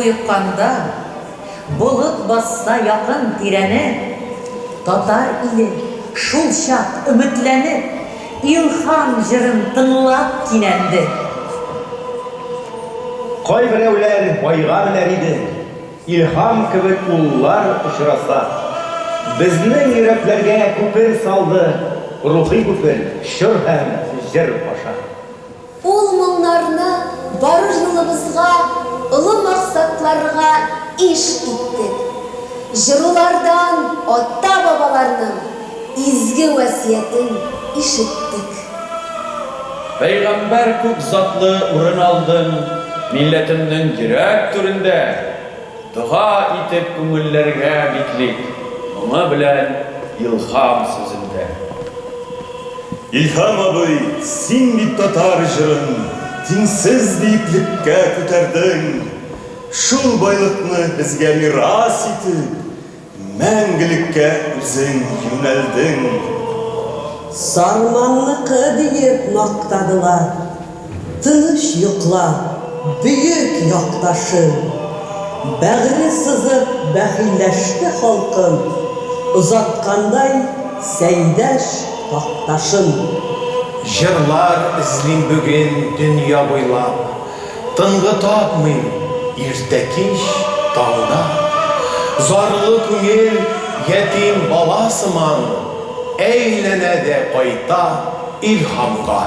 уйыкканда, болыт басса якын тирәне, татар иле шул чак өметләнеп, илһам җырын тыңлап кинәнде. Кай берәүләр байга менәр иде, илһам кебек уллар очраса. Безнең йөрәкләргә күпер салды, рухи күпер, шыр һәм җыр паша. Ул моңнарны бары юлыбызга, олы максатларга иш иттек. Җырлардан ата-бабаларның изге васиятен ишеттек. Пәйгамбәр күп затлы урын алдың, милләтемнең йөрәк түрендә. Дуга итеп күңелләргә биклик, моңы белән илһам сүзендә. Илһам абый, син бит татар җырын тиңсез биеклеккә күтәрдең. Шул байлыкны безгә мирас итеп, мәңгелеккә үзең юнәлдең. Сарманлыкы диеп мактадылар, тыныч йокла, бөек якташым. Бәгъре сызып бәхилләште халкым, узаткандай сәйдәш такташым. Җырлар эзлим бүген дөнья буйлап, тынгы тапмыйм иртә кич таңда. Зарлы күңел ятим бала сыман, әйләнә дә кайта илһамга.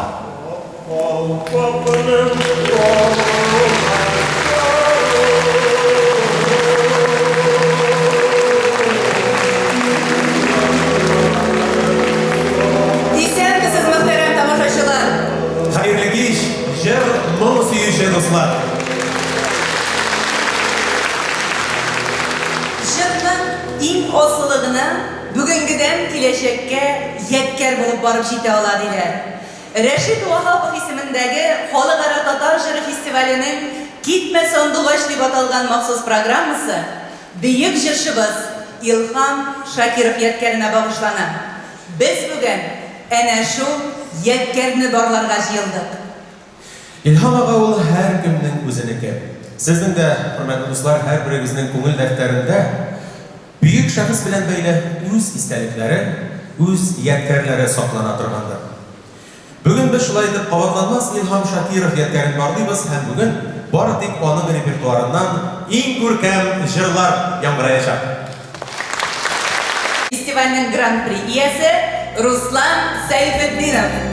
Исәнмесез, мөхтәрәм тамашачылар! Хәерле кич, җыр моң сөюче дуслар. Җырның иң асылыгына бүгенгедән киләчәккә яткәр булып барып җитә ала диләр. Рәшит Ваһапов исемендәге Халыкара татар җыры фестиваленең "Китмә сандугач" дип аталган махсус программасы бөек җырчыбыз Илһам Шакиров яткәренә багышлана. Без бүген әнә шул яткәрне барларга җыелдык. Илһам ага ул һәр кемнең үзенеке. Сезнең дә, хөрмәтле дуслар, һәр берегезнең күңел дәфтәрендә бөек шәхес белән бәйле үз истәлекләре, үз ядкәрләре саклана торгандыр. Бүген без шулай итеп кабатланмас Илһам Шакиров ядкәрен барлыйбыз һәм бүген бары тик аның репертуарыннан иң күркәм җырлар яңгыраячак. Фестивальнең гран-при иясе Руслан Сәйфетдинов.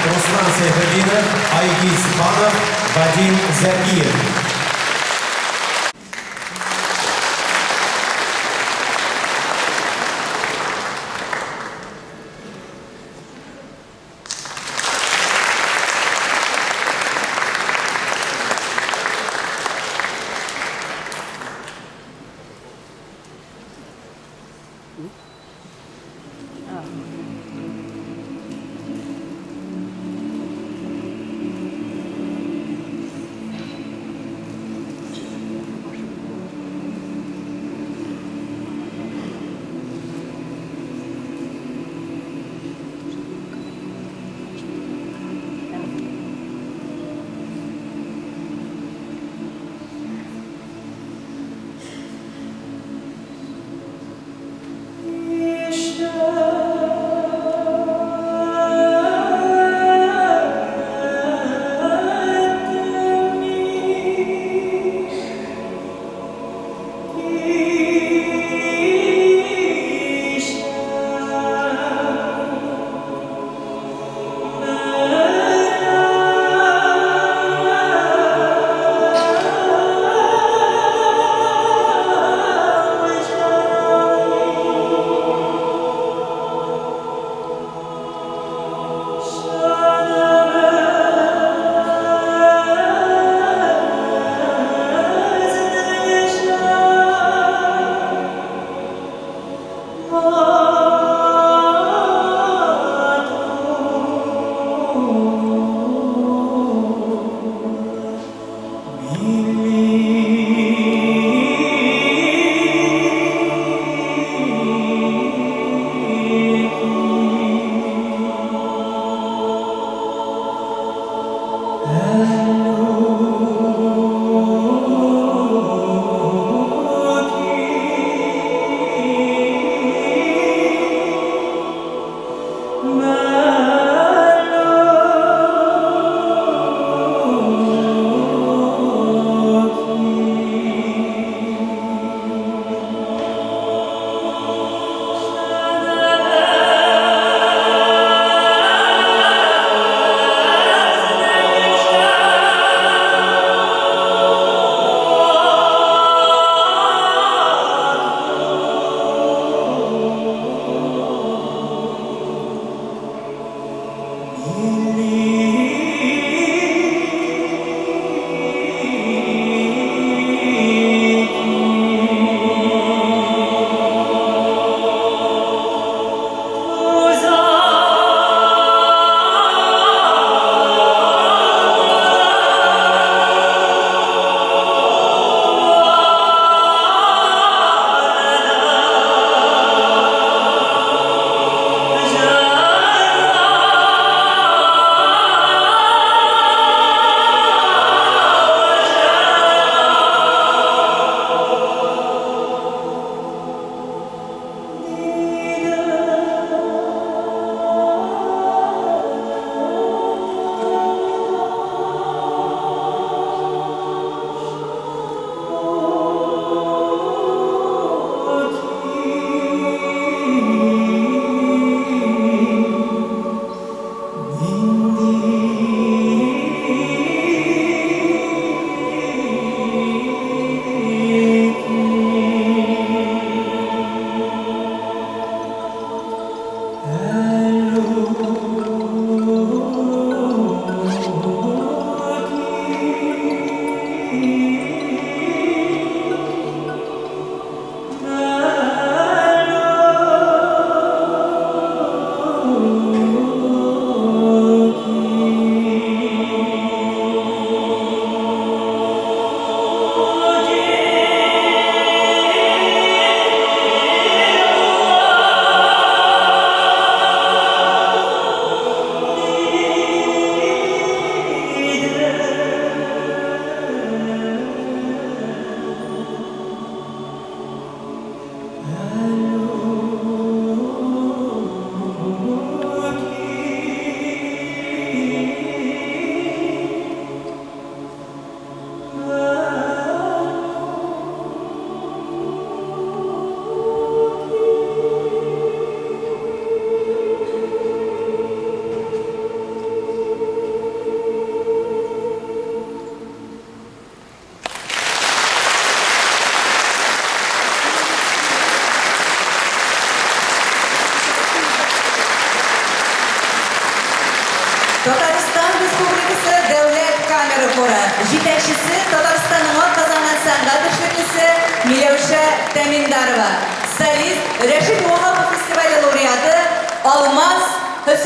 Ruslan Seyfetdinov, Aygiz Xonov, Vadim Zakiyev.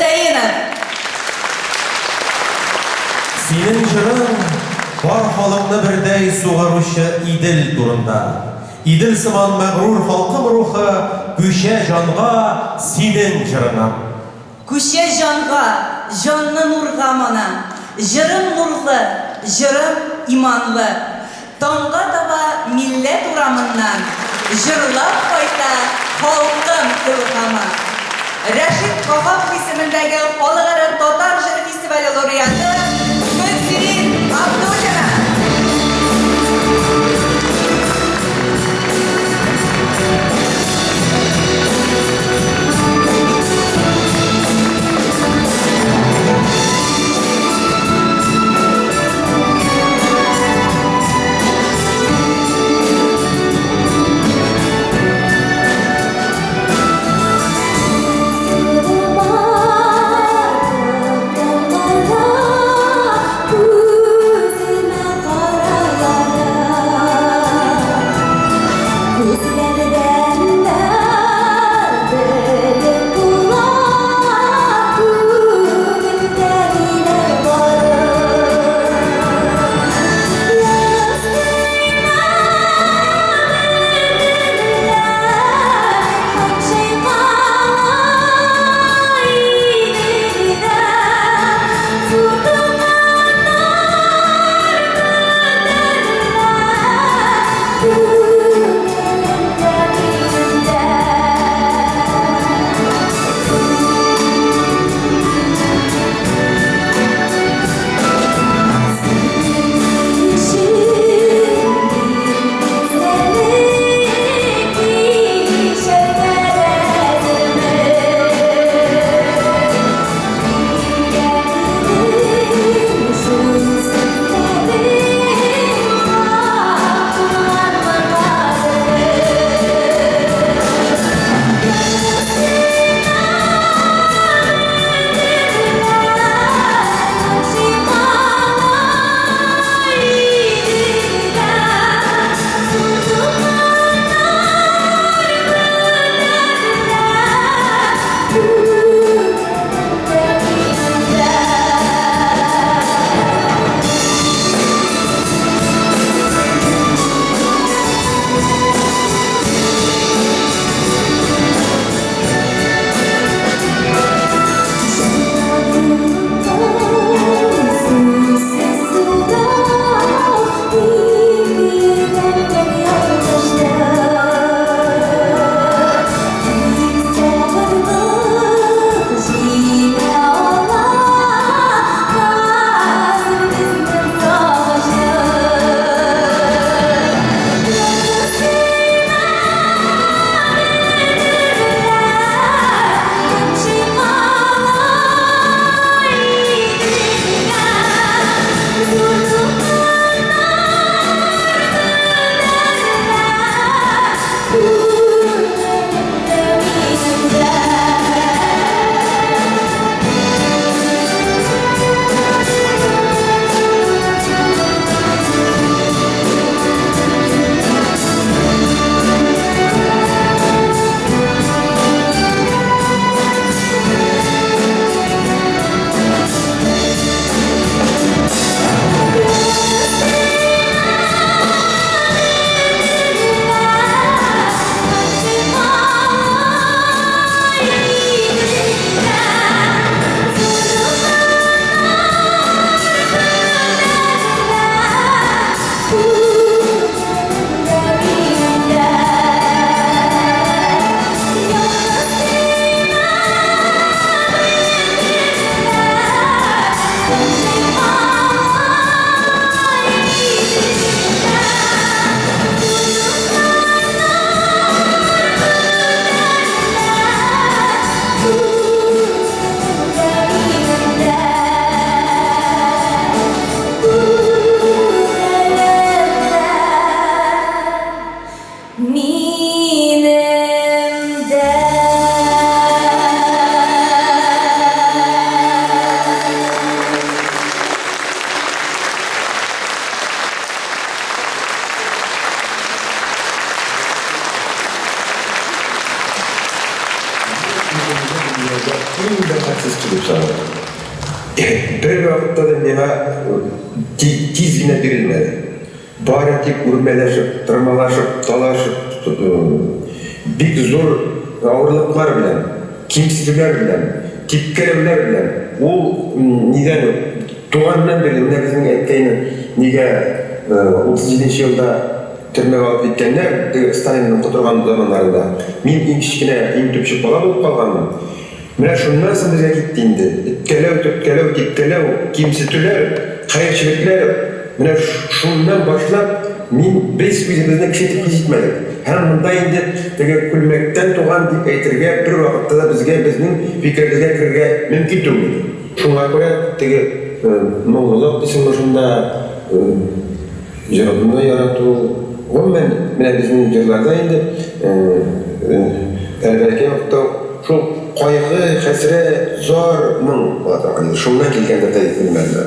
Хосейнов. Синең җырың бар халыкны бердәй сугаручы Идел турында. Идел сыман мәгърур халкым рухы күчә җанга синең җырыңа. Күче жанға, жанны нурға мана. Жырым нурлы, жырым иманлы. Таңға таба милләт урамыннан. Жырлап кайта халкым илһамы. Рәшит Вахапов исемендәге халыкара татар җыры фестивале лауреаты Гөлсирин Абдуллина. Sırma, Siz tutup sağlar. Bir vakitte de neme tiz yine birilmedi. Bari tip urmeleşip, tırmalaşıp, talaşıp, bir zor ağırlıklar bilen, kimsizlikler bilen, tipkelemler bilen, o neden doğandan beri ne bizim etkeyini nige 37. yılda türmeye alıp gitkenler Stalin'in oturgan zamanlarında men en kichkine, en tüpçük bala bolup kalganmın. Mine şundan soň bizge gitdiğinde tütkelew, tipkelew, kimsitüler, kayırçılıklar, mine şundan başlap biz bizimizden kişilik gitmedik. Hem bunda indi külmekten doğan dip eytirge bir vakitte da bizge bizning fikrimizge kirge mümkün tugdy. Şuna göre Moğollar isimli şunda jarabında yaratуу. O mine bizning jirlarda indi elbette vaqtda şu qaygı, hasret, zor, mın şundan kelgende de bilmezler.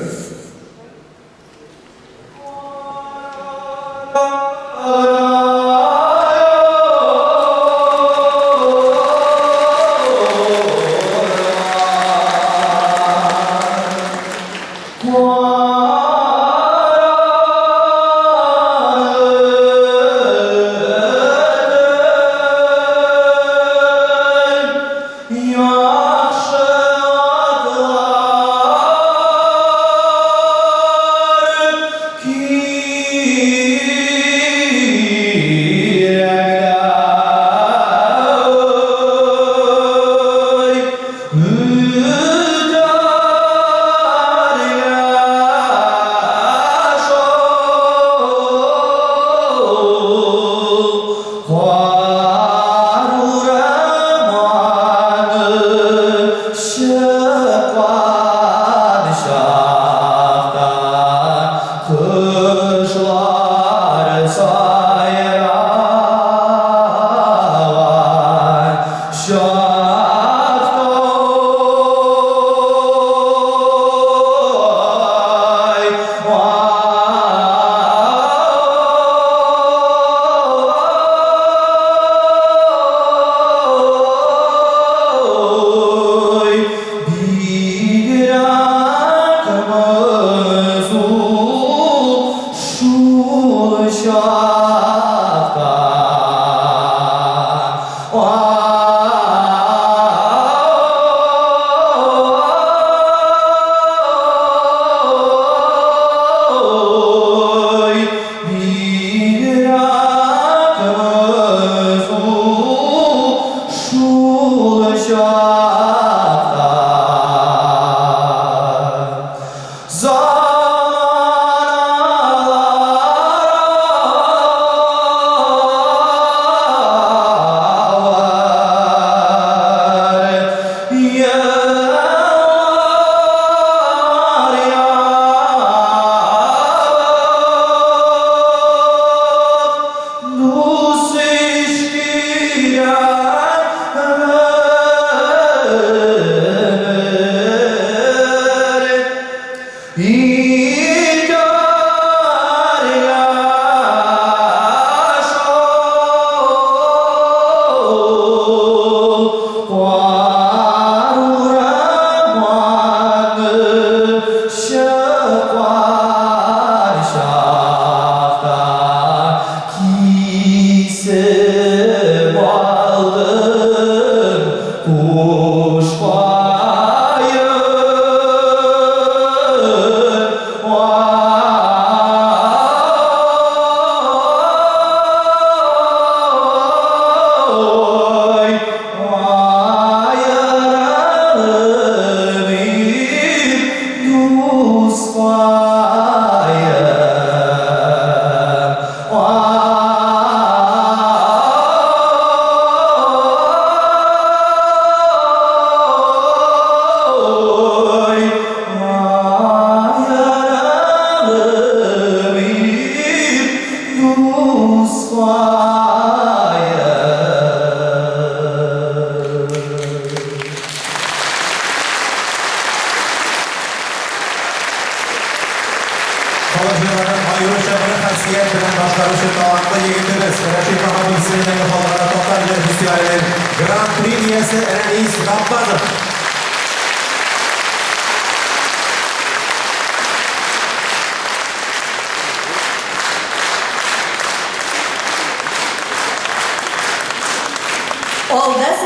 Grand Prix iyasi Enis Rabbazov.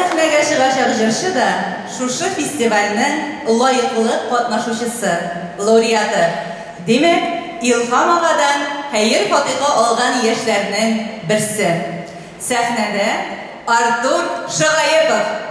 sahnege çıkacak jırşı da şuşu festivalinin layıklı katnaşuşusu, laureatı. Demek İlham Ağa'dan hayır fatika algan yaşlarının birisi. Sahnede Artur Şagayepov.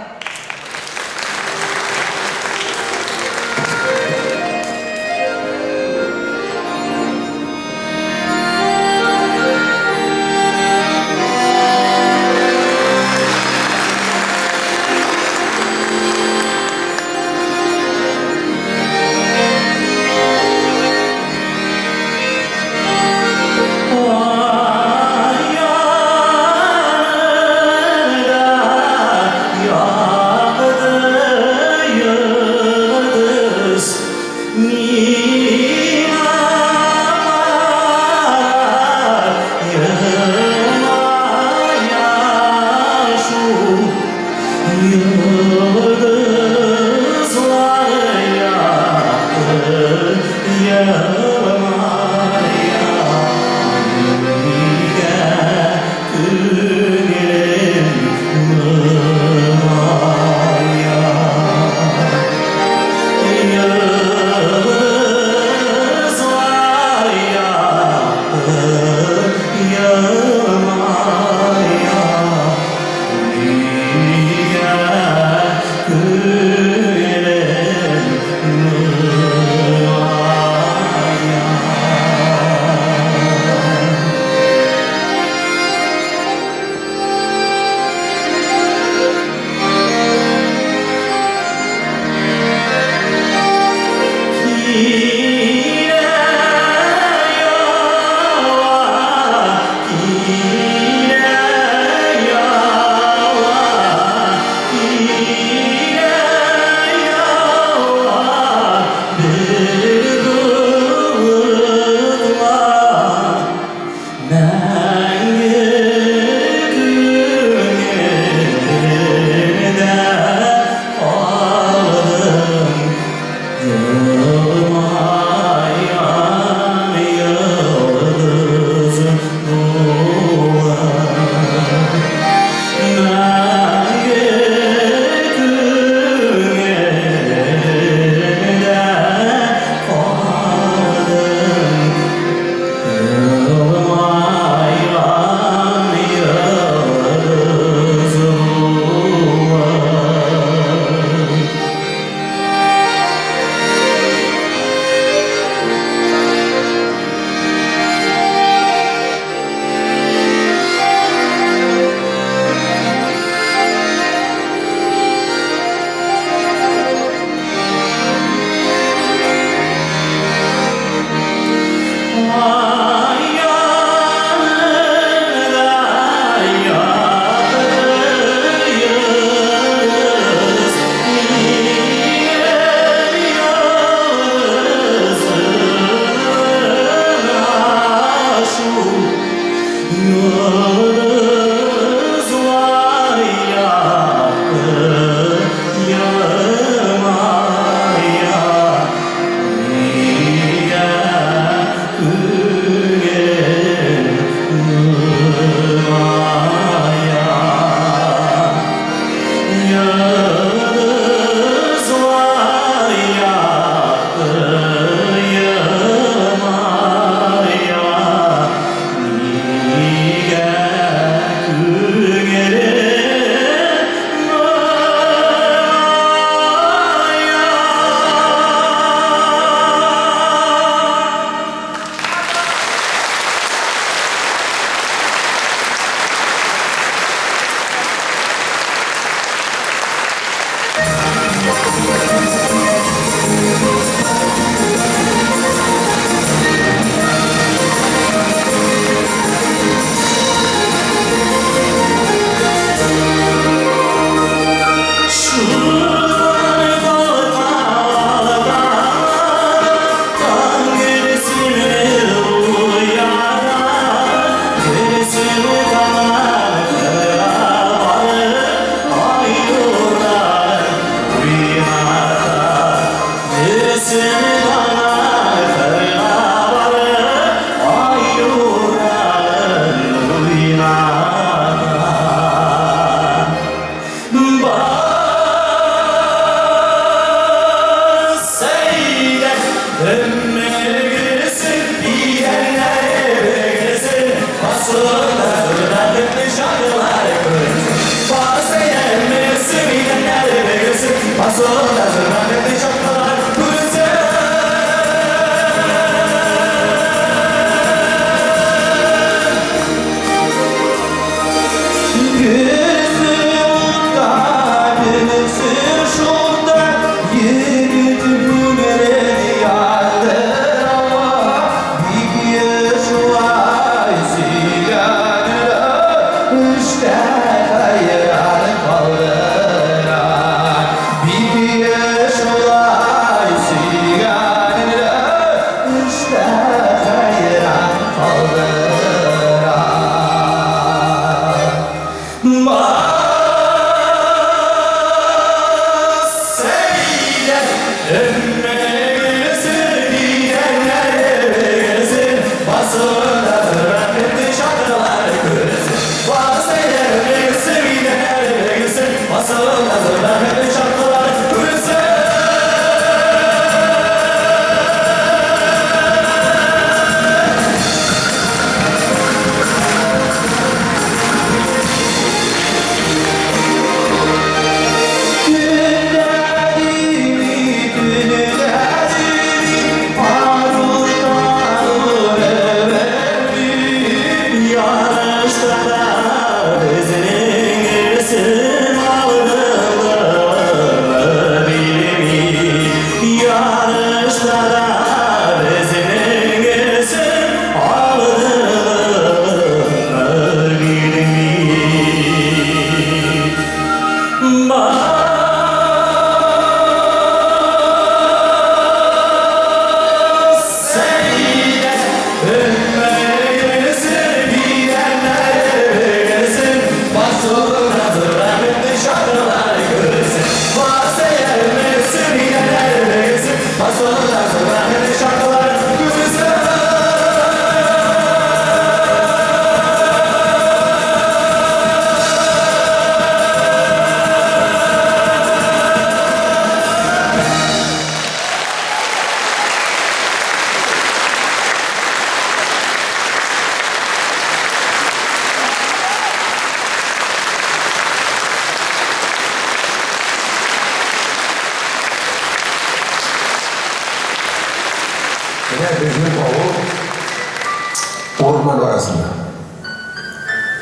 арасында.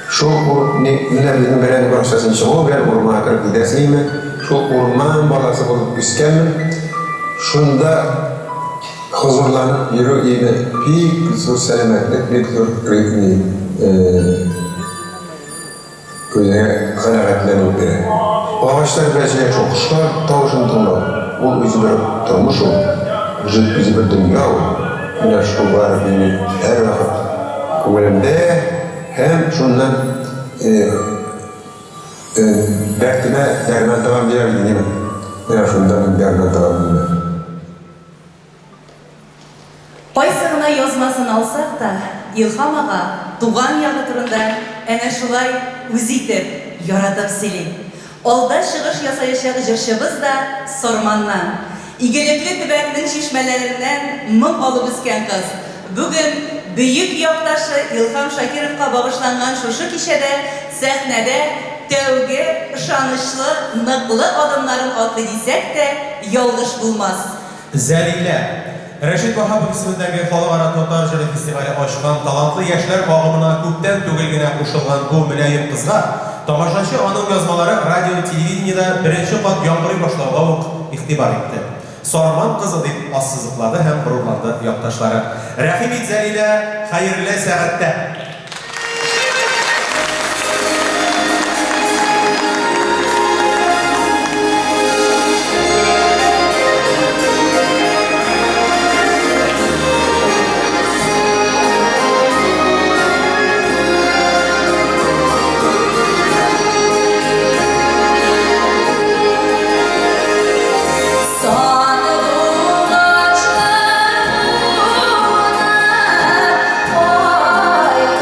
Шул менә безнең бәрән баршасын чыгу белән урманга кереп китәсеңме? Шул урман баласы булып үскәнмен. Шунда хозурланып йөрү иде. Бик зур сәламәтлек, бик зур көзгә канәгатьләнү бирә. Ağaçlar bәҗәк шул кошлар тавышын тыңлау. Ул үзе бер тормыш ул. Үзе бер дөнья ул. Менә шул бар минем һәр вакыт күңелемдә һәм шуннан бәхтемә дәрман табам бирә идем. Менә шундан дәрман табам бирә. Кайсы гына язмасын алсак та, Илһам ага туган ягы турында әнә шулай үз итеп яратып сөйли. Алда чыгыш ясаячак җырчыбыз да Сорманнан. Игелекле төбәкнең чишмәләреннән моң алып үскән кыз. Бүген бөек якташы Илһам Шакировка багышланган шушы кичәдә сәхнәдә тәүге ышанычлы, ныклы адымнарын атлый дисәк тә ялгыш булмас. Зәлилә, Рәшит Ваһапов исемендәге халыкара татар җыры фестивале ачкан талантлы яшьләр агымына күптән түгел генә кушылган бу мөлаем кызга тамашачы аның язмалары радио-телевидениедә беренче кат яңгырый башлауга ук игътибар итте. Сарман кызы дип ассызыклады һәм горурланды якташлары. Рәхим ит, Зәлилә, хәерле сәгатьтә. Ой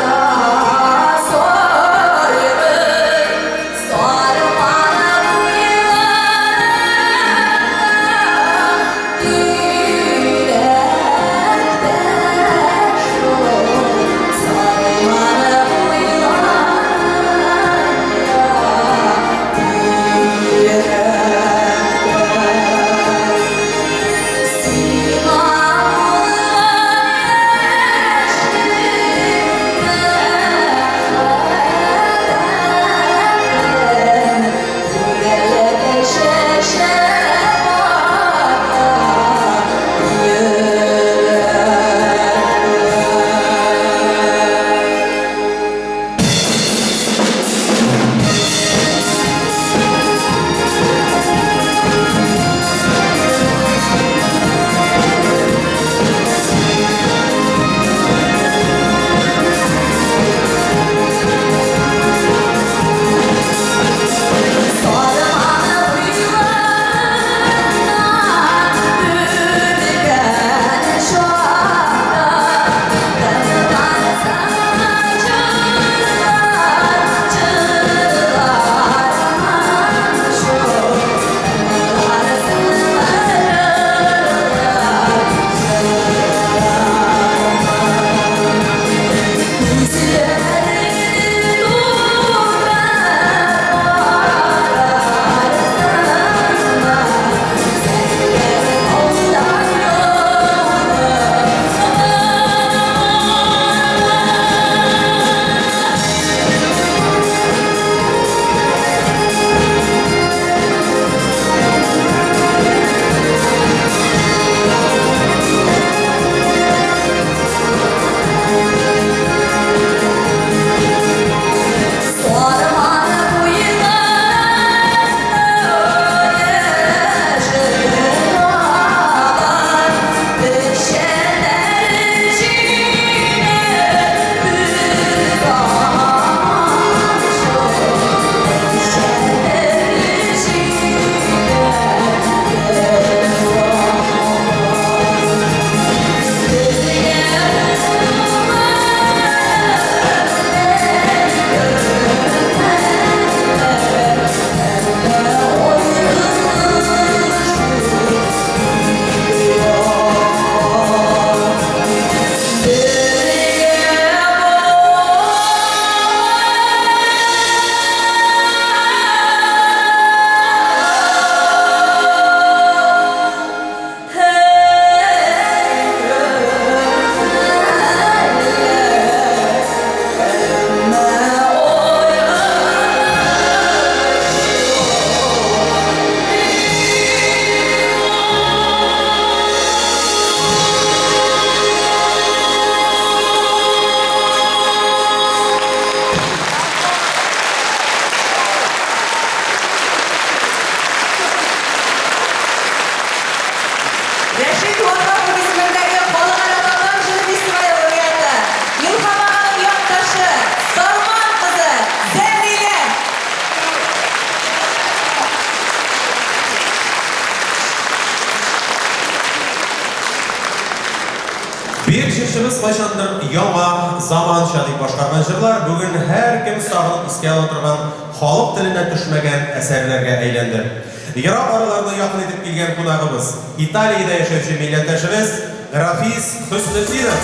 кайчандыр яңа заманча дип башкарган җырлар бүген һәркем сагынып искә ала торган халык теленә төшмәгән әсәрләргә әйләнде. Ерак араларда якын итеп килгән кунагыбыз Италиядә яшәүче милләттәшебез Рафис Хөснетдинов.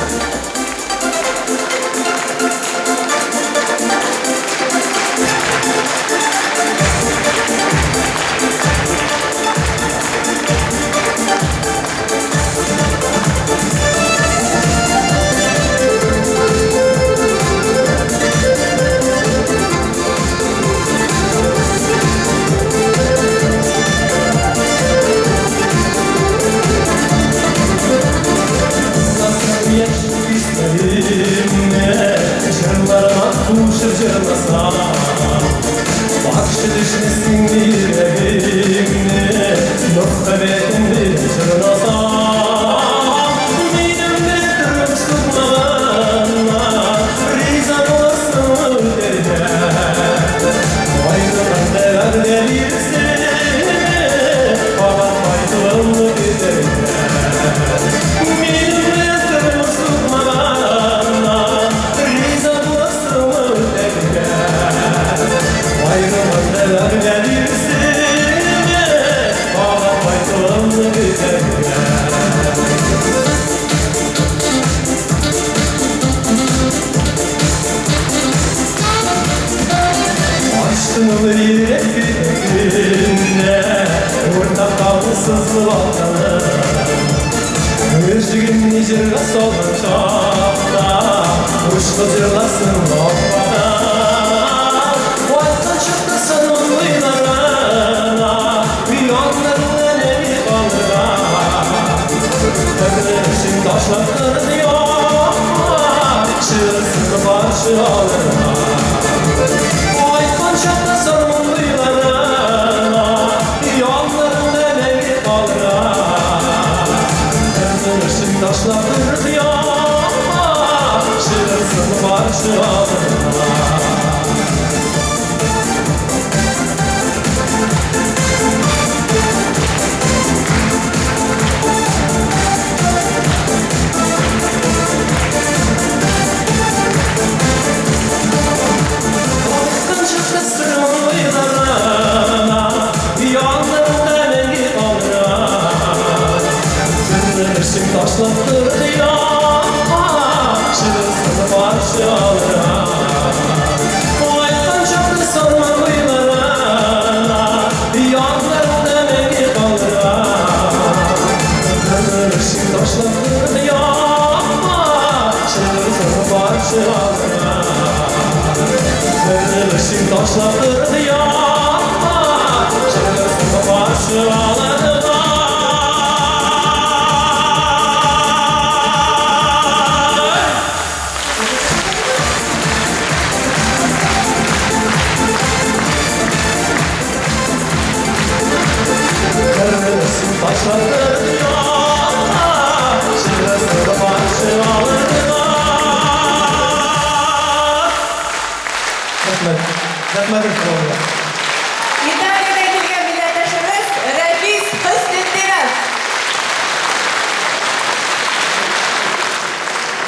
İtalya'da kelgan millatdoshimiz Рафис Хөснетдинов.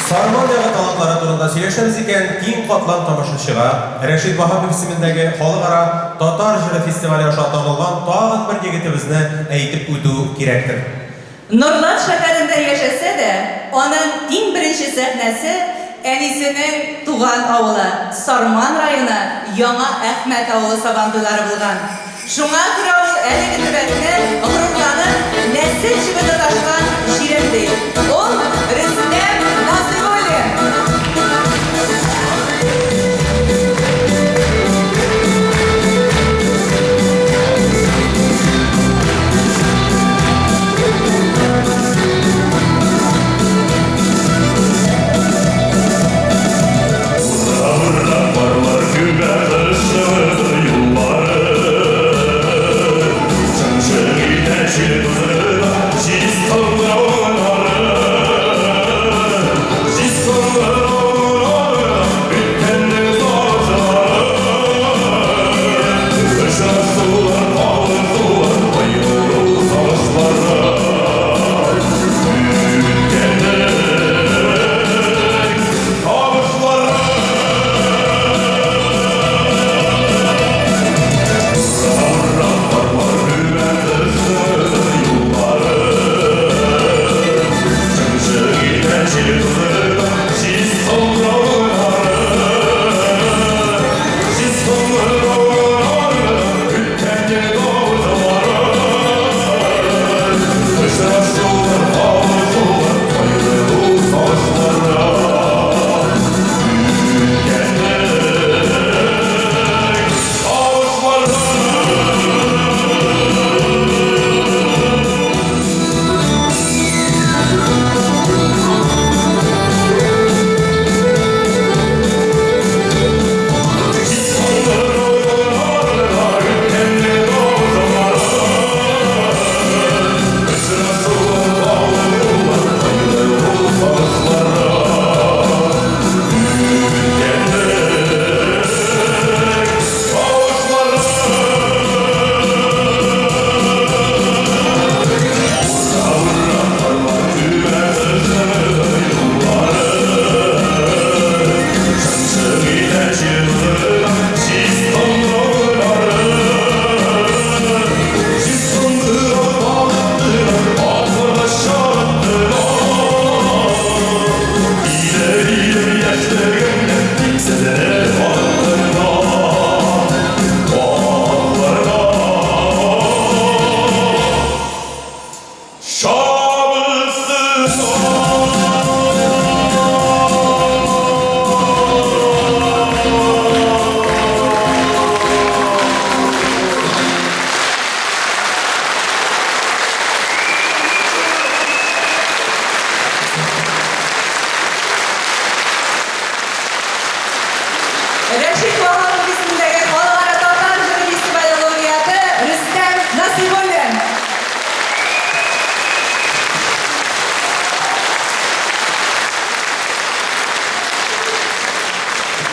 Sarman yağı talantlары турында сөйләшәбез икән киң катлам тамашачыга Рәшит Ваһапов исемендәге халыкара татар җыры фестивале аша танылган тагын бер егетебезне әйтеп үтү кирәктер. Нурлат шәһәрендә яшәсә дә, аның иң беренче сәхнәсе әнисенең туган авылы Сарман районы Яңа Әхмәт авылы сабантуйлары булган. Шуңа күрә ул әлеге төбәкне горурланып, нәсел җибедә ташкан җирәк. Ул Рөстәм Насыйбуллин. Çiğ tuzunu, çiğ tuzunu,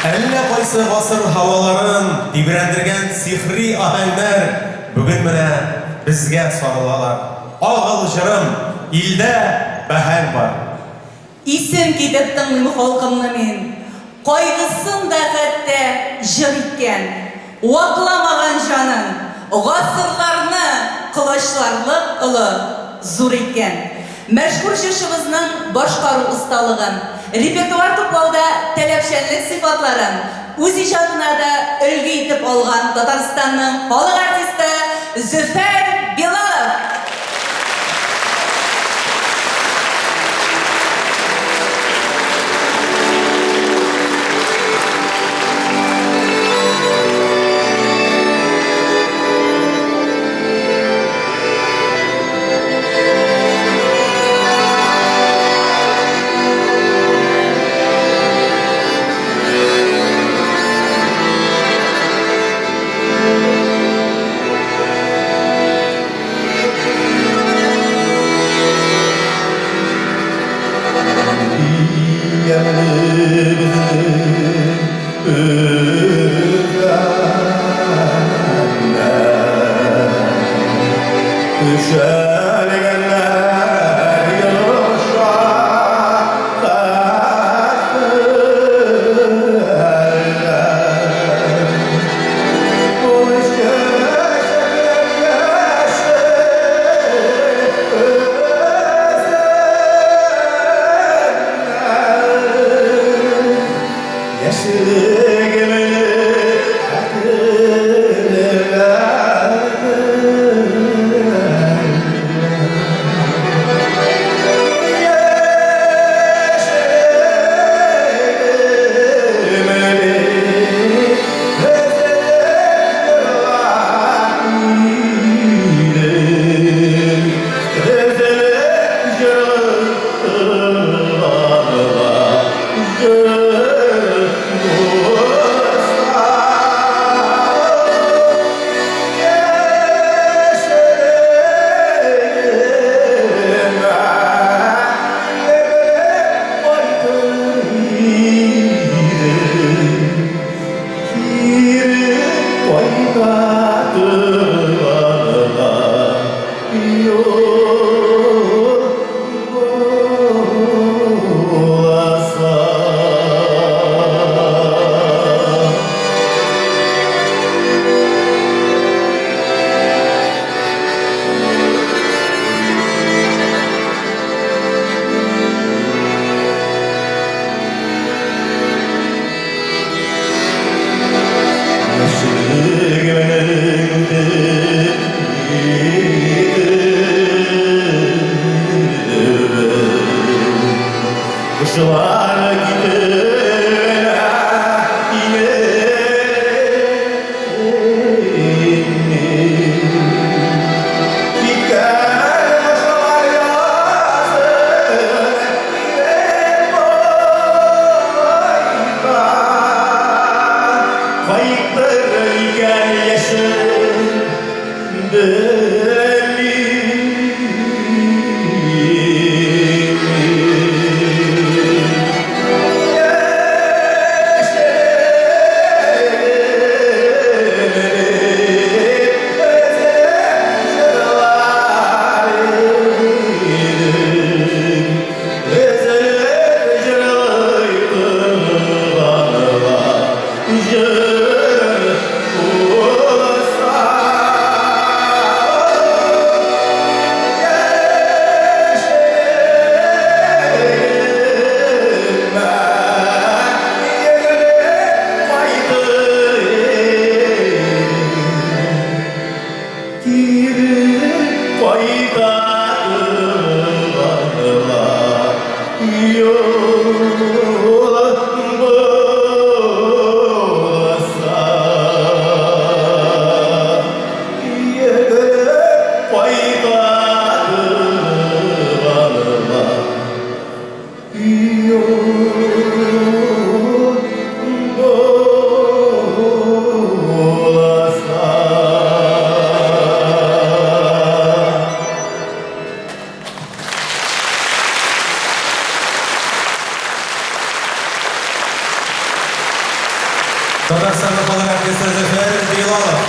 Әллә кайсы гасыр һаваларын тибрәндергән сихри аһәңнәр бүген менә безгә сарылалар. Агыл җырым, илдә бәһәр бар. Исем китеп тыңлыйм халкымны мин. Кайгысын да хәтта җыр иткән. Вакламаган җанын, гасырларны кылычларлык олы зур иткән. Мәшһүр җырчыбызның башкару усталыгын, репертуар туплауда таләпчәнлек сыйфатларын үз иҗатына да өлге итеп алган Татарстанның халык артисты Зөфәр Билалов. Татарстанның халық артисты Зөфәр Билалов.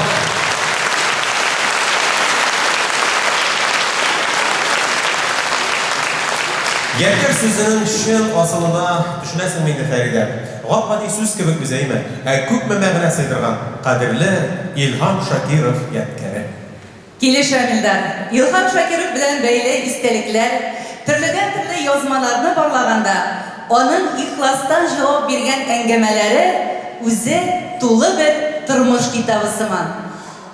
Яркер сүзінің шын асылына түшінәсің мейді Фәриде. Гаппади сүз кебек бізейме, күпме мәгънә сыйдырган кадерле Илһам Шакиров яткәре. Килеш әмилдар, Илһам Шакиров белән бәйле истәлекләр, төрледән-төрле язмаларны барлаганда, аның ихластан җавап биргән әңгәмәләре үзе тулы бер тормыш китабы сыман.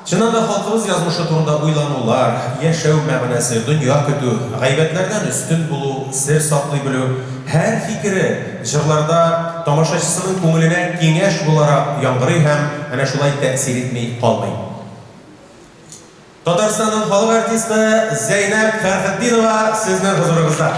Чынында халкыбыз язмышы турында уйланулар, яшәү мәгънәсе, дөнья көтү, гайбәтләрдән өстен булу, сер саклый белү, һәр фикере җырларда тамашачысының күңеленә киңәш буларак яңгырый һәм әнә шулай тәэсир итми калмый. Татарстанның халык артисты Зәйнәп Фәрхетдинова сезнең хузурыгызда.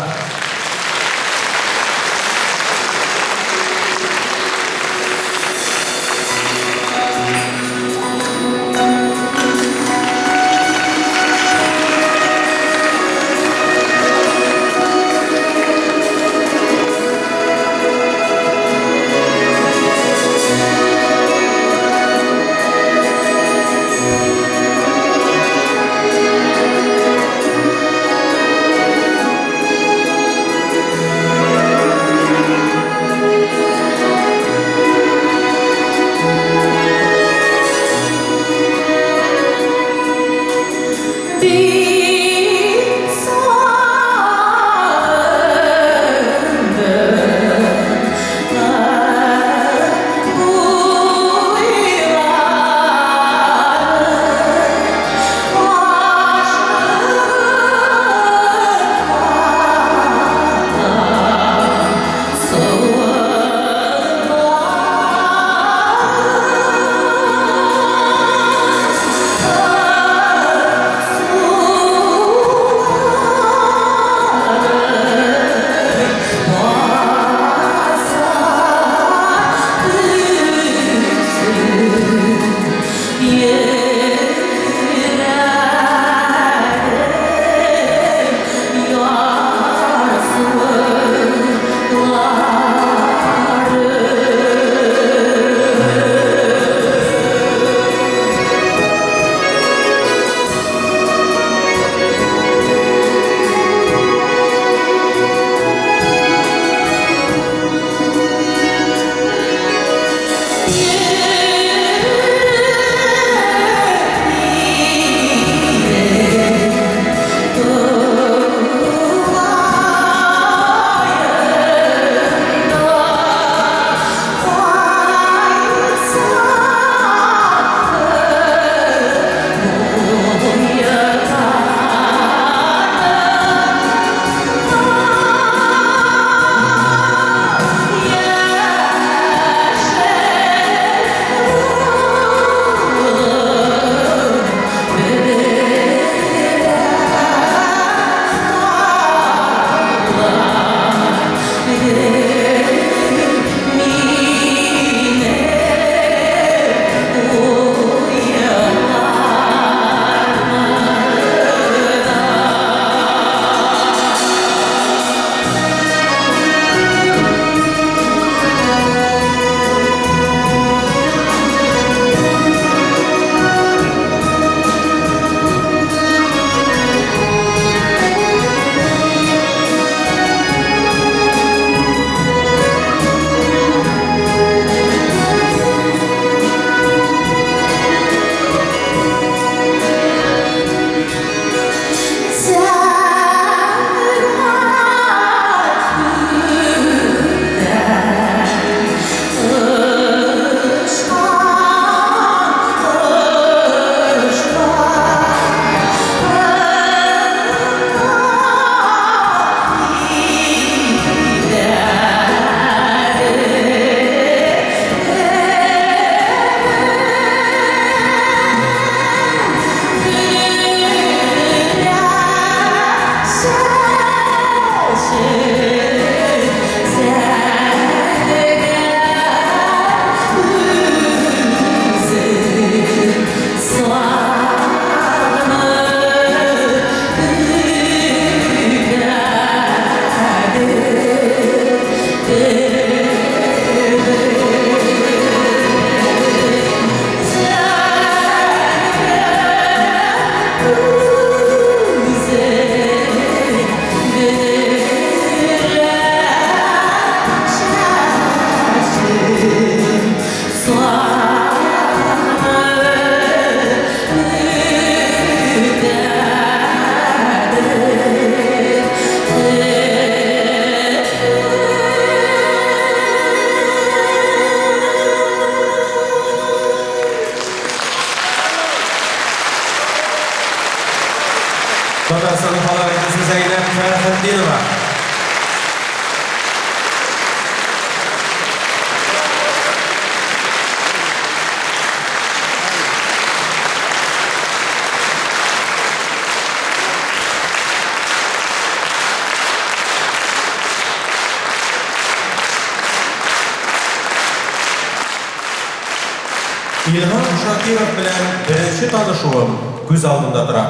Илһам Шакиров белән беренче танышуым күз алдымда тора.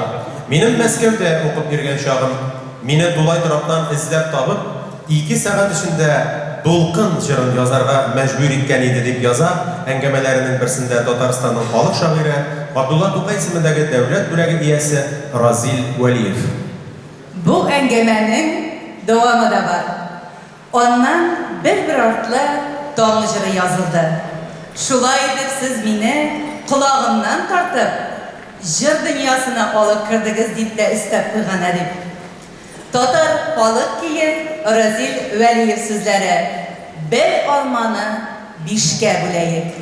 Минем Мәскәүдә укып йөргән чагым, мине Дулай тораптан эзләп табып, 2 сәгать эчендә Дулкын җырын язарга мәҗбүр иткән иде дип яза әңгәмәләренең берсендә Татарстанның халык шагыйре Габдулла Тукай исемендәге дәүләт бүләге иясе Разил Вәлиев. Бу әңгәмәнең дәвамы да бар. Оннан бер артлы таң җыры язылды. Шулай итеп сез мине колагымнан тартып, җыр дөньясына алып кирдегез дип тә истәп куйган әдип. Татар халык киен Разил Вәлиев сүзләре. Бер алманы 5-кә бүләйек.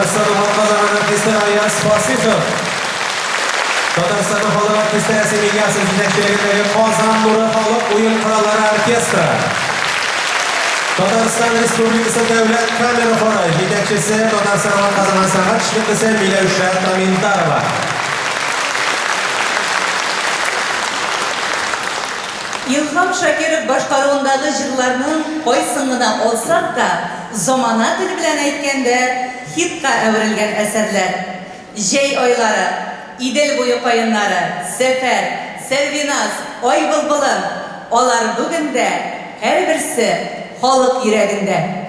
Татарстанның халқы заман артисті Аяр Спаситов. Татарстанның халық артистересі Мигасов жетекшілігіндегі Қазан Нуры халық ойын құралары оркестрі. Татарстан Республикасы Дәулет камера хоры жетекшісі Татарстан халқы заман сағат шіліктісі Миләүшә Таминдарова. İlham Şakirov başqaruğundagı jırlarının qoysыңына olsaq da, zamana tili bilen aytkanda hitqa əvrilgan əsərlər. Jey oylары, İdil boyu qoyunları, Sefer, Servinaz, Oy bulbulum, olar bugün de her birisi xalq yüreğinde.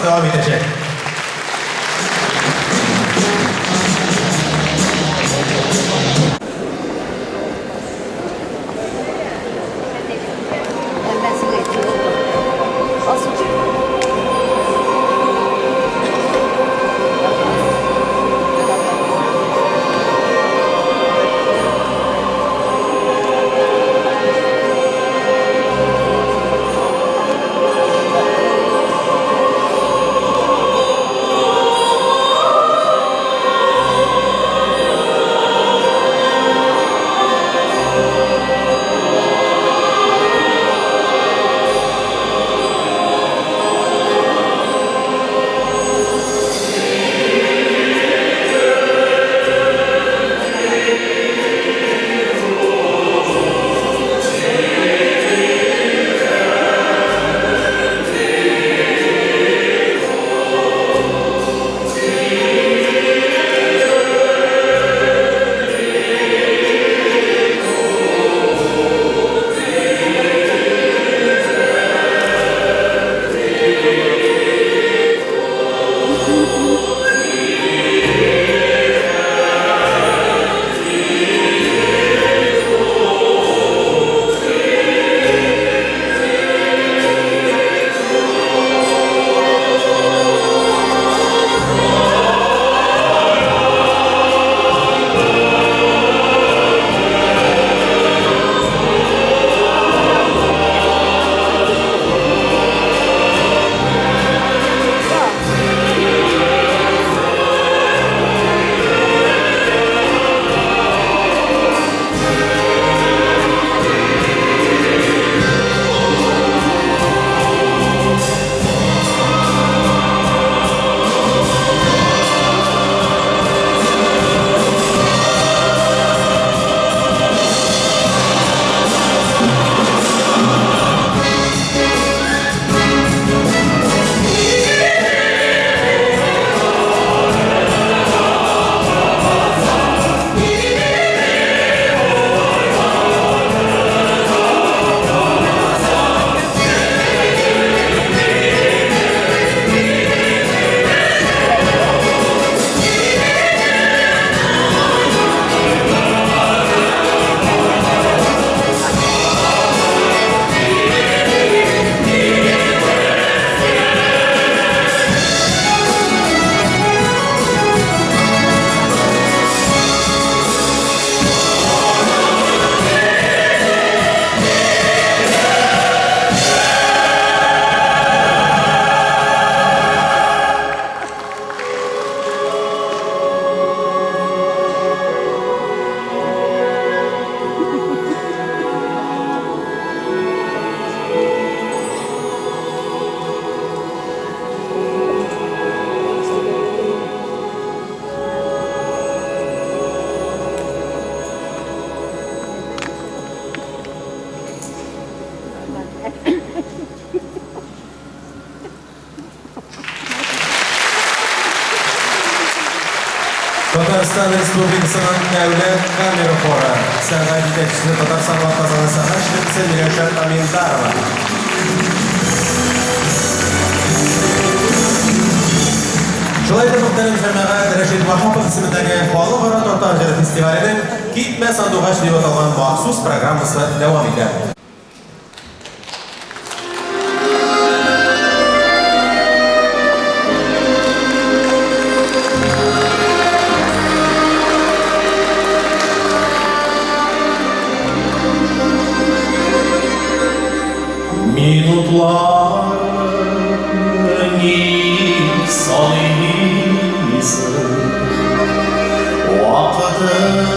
devam edecek. Татарстан Республикасының Дәүләт камера хоры, сәнгать җитәкчесе Татарстан Ватказаны сәнгать җитәкчесе Миләүшә Каминдарова. Шулай да мөхтәрәм җәмәгать, Рәшит Вахапов исемендәге Халыкара Татар җыры фестиваленең «Китмә сандугач» дип аталган махсус программасы дәвам итә. Minutlarını salıyorsun, vaktin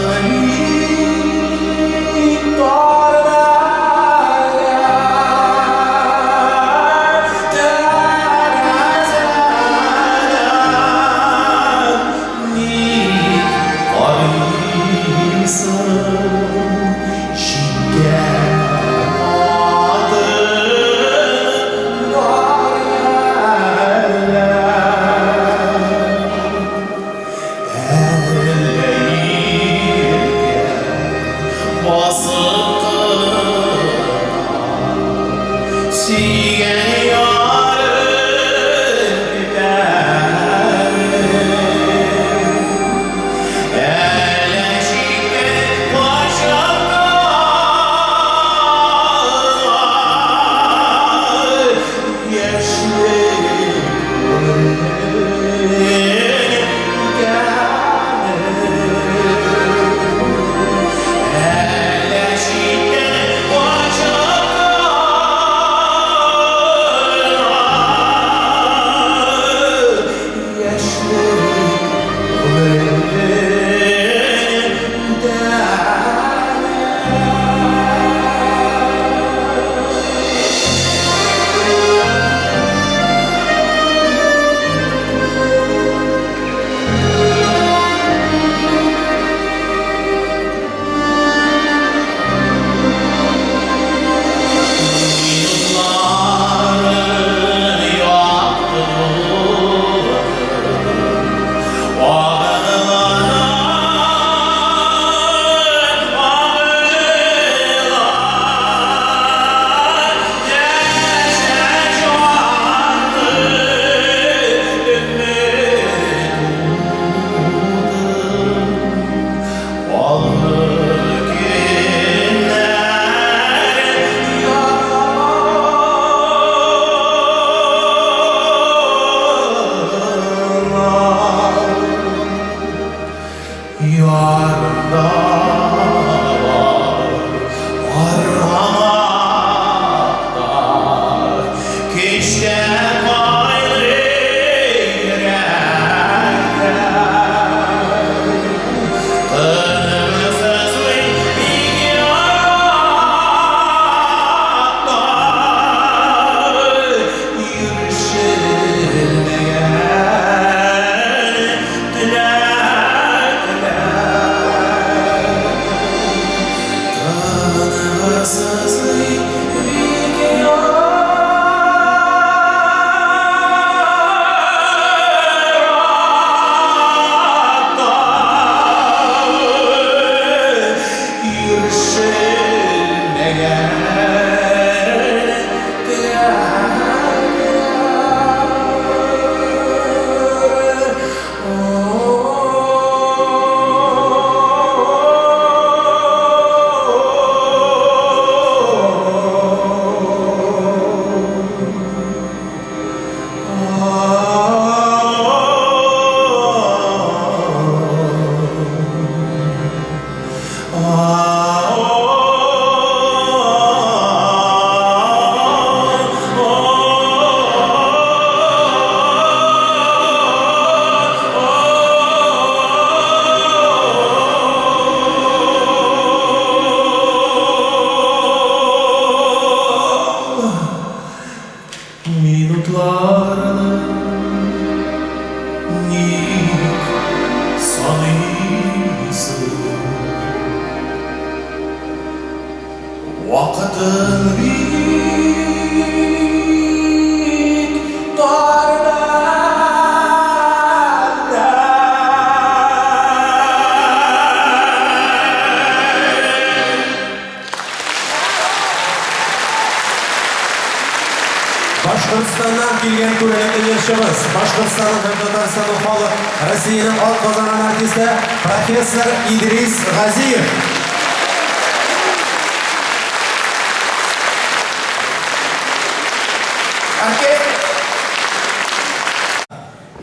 kuyulgan ko'rinakli yarışımız Bashqurtoston va Tatariston xalq Rossiyaning ol qozonan artisti professor Idris G'aziyev.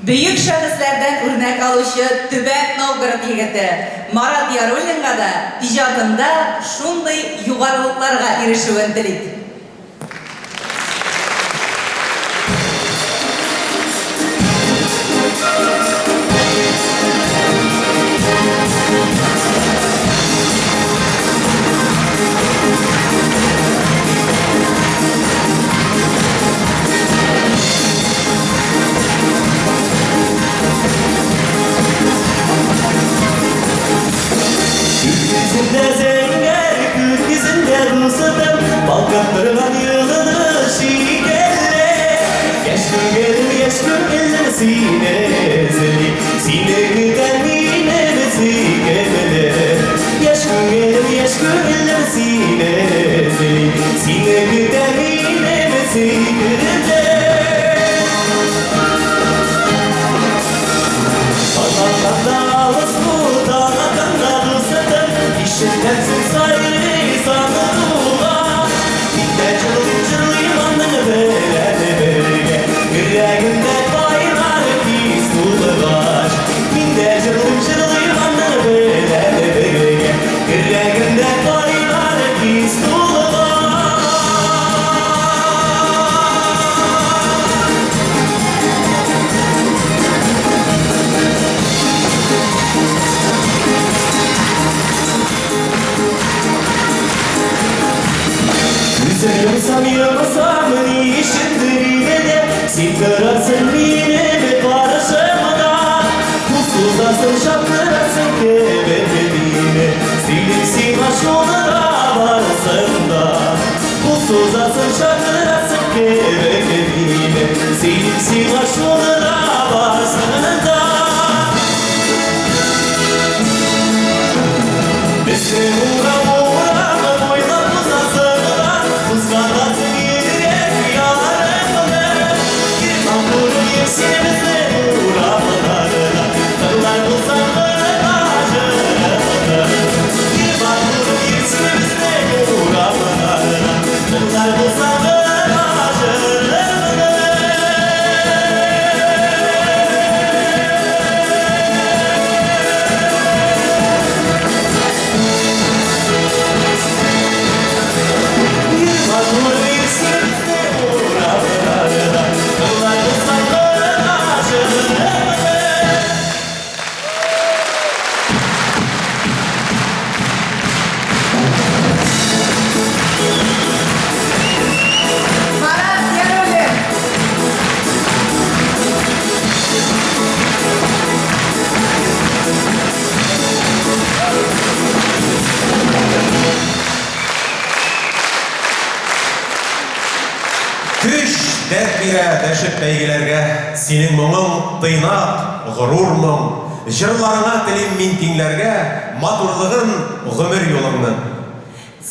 Büyük şahıslardan örnek alışı Tübet Novgorod yigiti Marat Yarolinga da ijodında şunday yugarılıklarga erişiwin tilayt. Yüzünde zenger, gökyüzünde rusadım Balkattırgan yılını şikelle Yaş göngelim sine ezeli Sine güden mine bezikemele Yaş göngelim sine ezeli Sine güden mine bezikemele Anlatanda uslu dağlatanda rusadım İşittensin sayri sanırıma Gide çırlıyım andını verge Yüreğimde baylar pis var Gide çırlıyım andını verge Yüreğimde baylar pis var Yılmasam nişindir de Silkırasın minemi karşımda Pusuzasın şapkırasın kebebine Siliksin aşkına varsın da Pusuzasın şapkırasın kebebine Siliksin aşkına varsın da Bizim uğramı boylar uzasın Kızganatsın yürek yarımını Girmamuru yeşimizde uğramalarına Tırlar kızanların acırımını Girmamuru yeşimizde uğramalarına Tırlar kızanların acırımını Marat Yarolin. Күш дәрт бирә дәшет бәйгеләргә, синең моңың тыйнак, горур моң. Җырларыңа телим мин киңләргә, матурлыгын гомер юлыңның.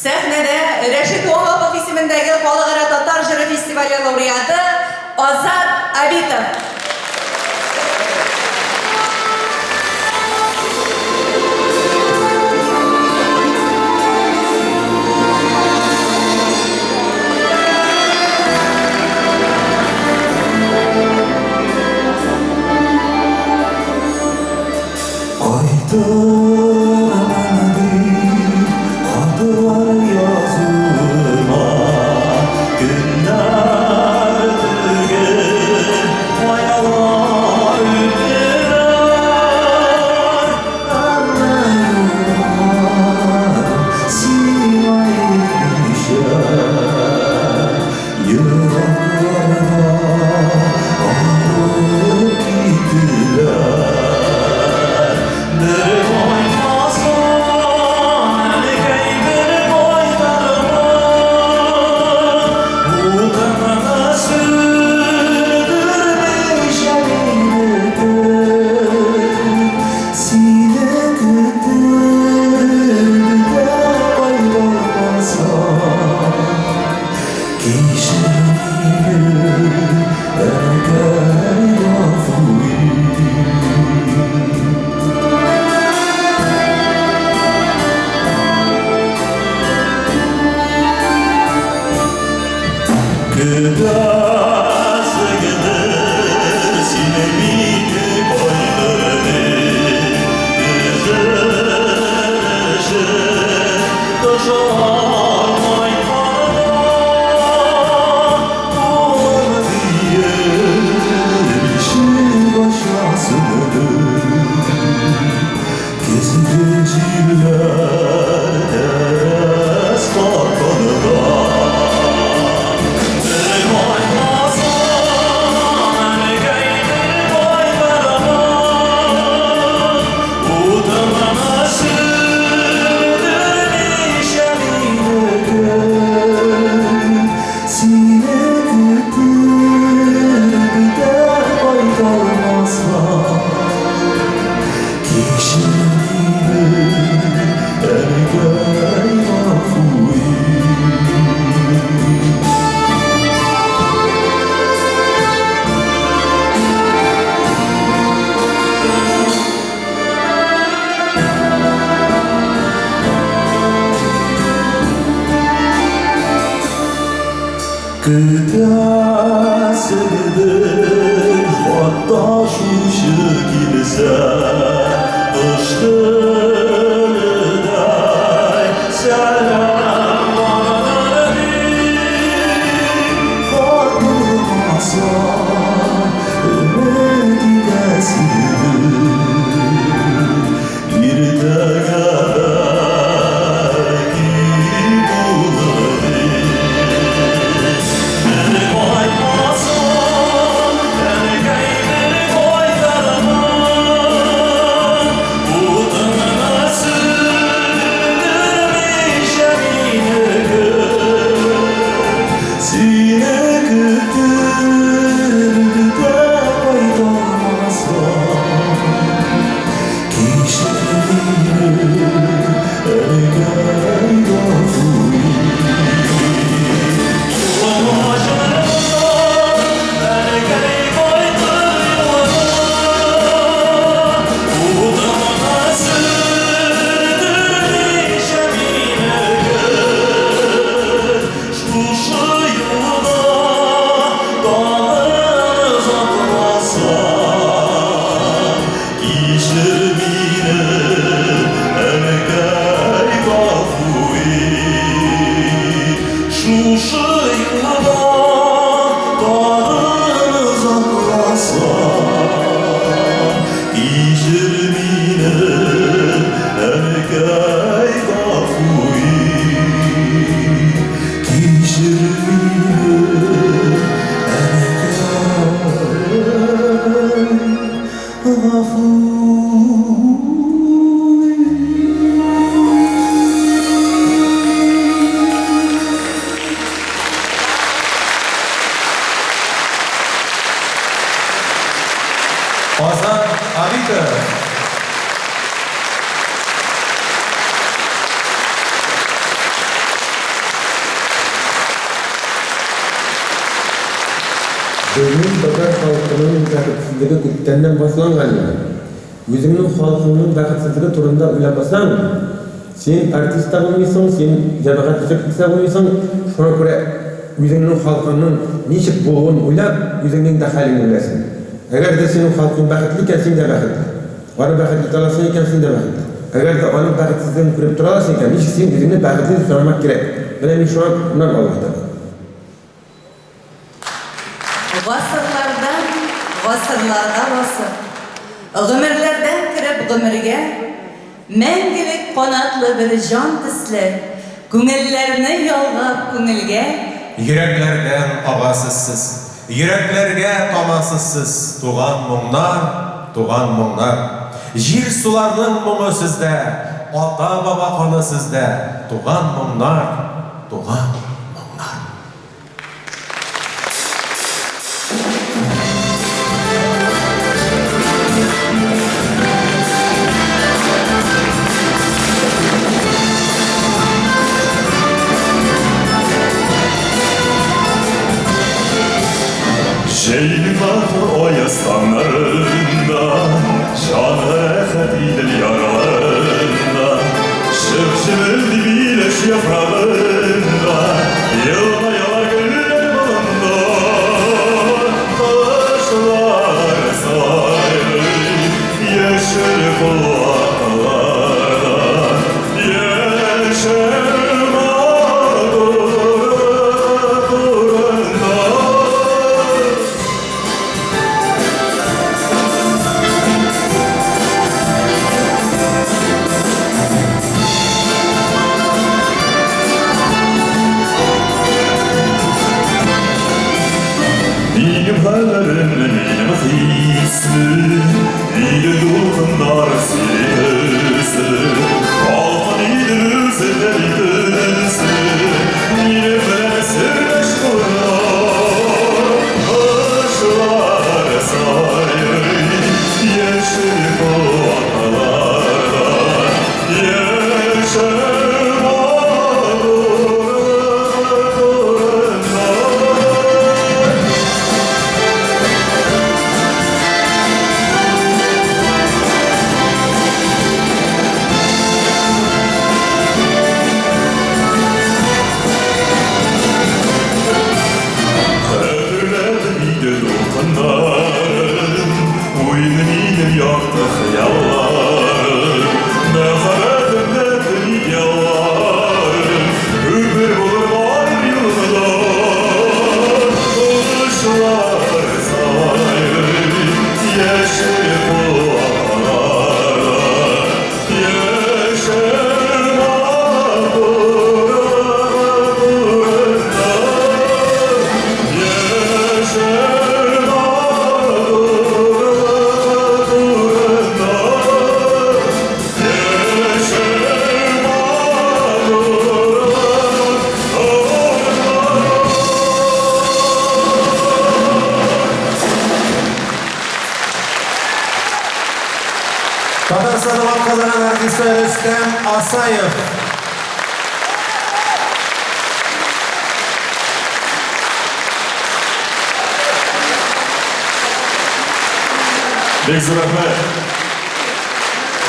Сәхнәдә Рәшит Вахапов исемендәге Халыкара Татар җыры фестивале лауреаты Азат Абитов. Günler bugün Kütüasıdır hatta şuşu gilse Iştırday selam ananın Farkılmasa ümit gidesin Ozan Abitov. Benim Tatar halkının bәхетсizligi күптәннән башланган. Үзеңнең халкыңның бәхетсезлеге турында уйлабасаң, сен артист та булмыйсың, сен җәмәгать җитәкчесе булмыйсың. Шуңа күрә үзеңнең халкыңның ничек булуын уйлап, үзеңнең дә хәлеңне беләсең. Әгәр дә синең халкың бәхетле икән, син дә бәхетле. Аны бәхетле таласың икән, син дә бәхетле. Әгәр дә аның бәхетсезлеген күреп торасың икән, ничек син үзеңне бәхетле дип санамак кирәк. Менә мин шуңа моннан Аллаһтан. Гасырлардан гасырларга басып, гомерләрдән кереп гомергә, мәңгелек канатлы бер җан төсле, күңелләрне ялгап күңелгә, Йөрәкләрдән агасызсыз, йөрәкләргә тамасызсыз туган моңнар. Җир суларның моңы сездә, ата-баба каны сездә, туган моңнар. Şeylik vardır o yastanlarında, canı efendidir yaralarında. Şıp dibileş yaprağında, yılma yalar güller balında. Taşlar sarı, yeşil kulaklarda, yeşil Минем якты хыялларым, мәхәббәтемдә тел идеалларым, күпер булыр бар юллар, уңышлар сайрый, яшел кулларда, яшел Татарстанның атқазаған артисті Рүстем Асаев. Бек зур рахмет.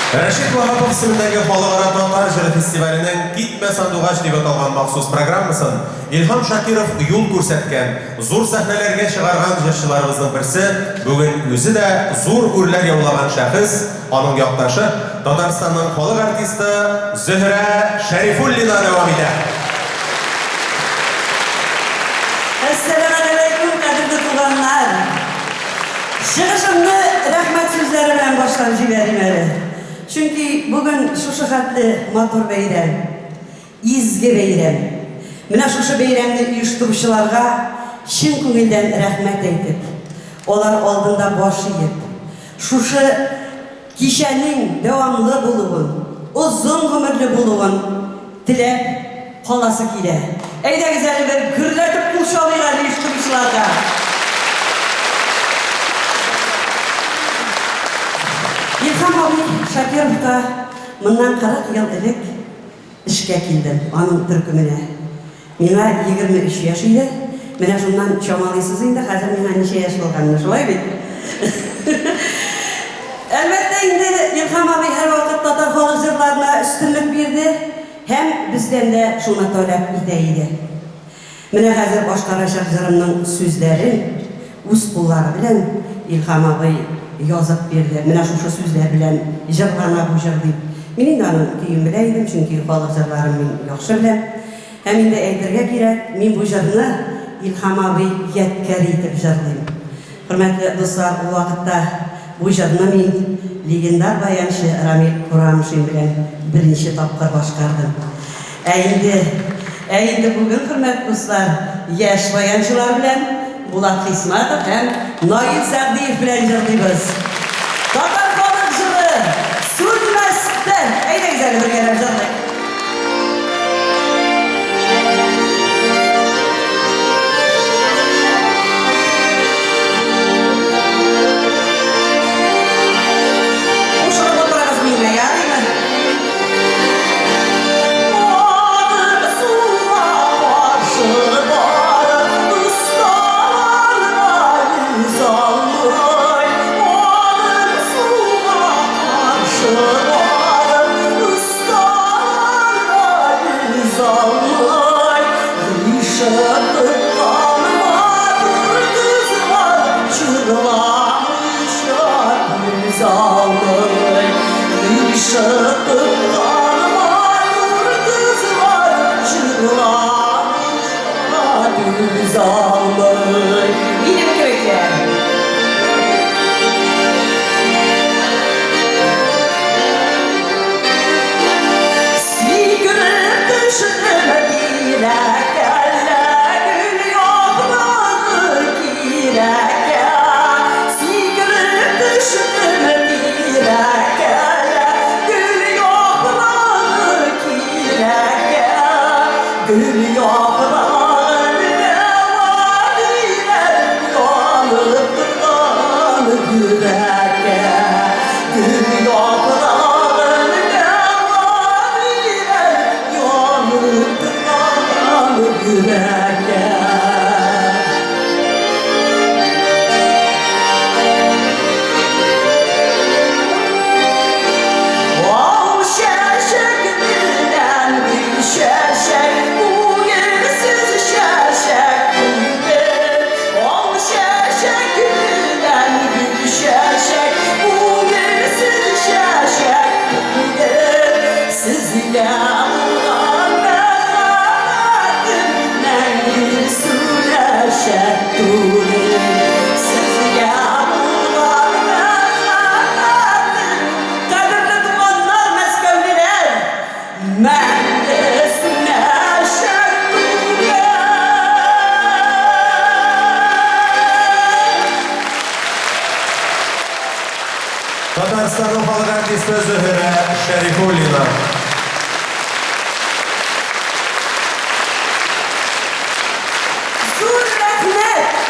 Рәшид Вахапов исемендәге халыкара татар җыры фестиваленең «Китмә сандугач» дип аталган махсус программасын Илһам Шакиров юл күрсәткән, зур сәхнәләргә чыгарган җырчыларыбызның берсе, бүген үзе дә зур үрләр яулаган шәхес, аның якташы Татарстанның халык артисты Зөһрә Шәрифуллина дәвам итә. Әссәламәләйкүм, кадерле туганнар. Чыгышымны рәхмәт сүзләре белән башлап җибәрим әле. Чөнки бүген шушы хәтле матур бәйрәм, изге бәйрәм. Менә шушы бәйрәмне оештыручыларга чын күңелдән рәхмәт әйтеп, алар алдында баш иеп, шушы кичәнең дәвамлы булуын, озын гомерле булуын теләп каласы килә. Әйдәгез әле бер гөрләтеп кул шалыйк әле оештыручыларга. Илһам абый Шакировка моннан 40 ел элек эшкә килдем, аның төркеменә. Миңа 23 яшь иде. Менә шуннан чамалыйсыз инде, хәзер миңа ничә яшь булганны, шулай бит? Әлбәттә инде Илһам абый һәр вакыт татар халык җырларына өстенлек бирде һәм бездән дә шуны таләп итә иде. Менә хәзер башкарачак җырымның сүзләрен үз куллары белән Илһам абый язып бирде. Менә шушы сүзләр белән җырлана бу җыр дип. Мин инде аның көйен белә идем, чөнки халык җырларын мин яхшы беләм. Һәм инде әйтергә кирәк, мин бу җырны Илһам абый ядкәр итеп җырлыйм. Хөрмәтле дуслар, бу вакытта бу җырны мин легендар баянчы Рамил Курамшин белән беренче тапкыр башкардым. Ә инде бүген, хөрмәтле дуслар, яшь баянчылар белән Булат Хисматов һәм Наил Сәгъдиев белән җырлыйбыз. Татар халык җыры сүнмәстән. Әйдәгез әле бергә җырлыйк. Şaşak Татарстанның халық артисты Зөһрә Шәрифуллина. Зур рәхмәт!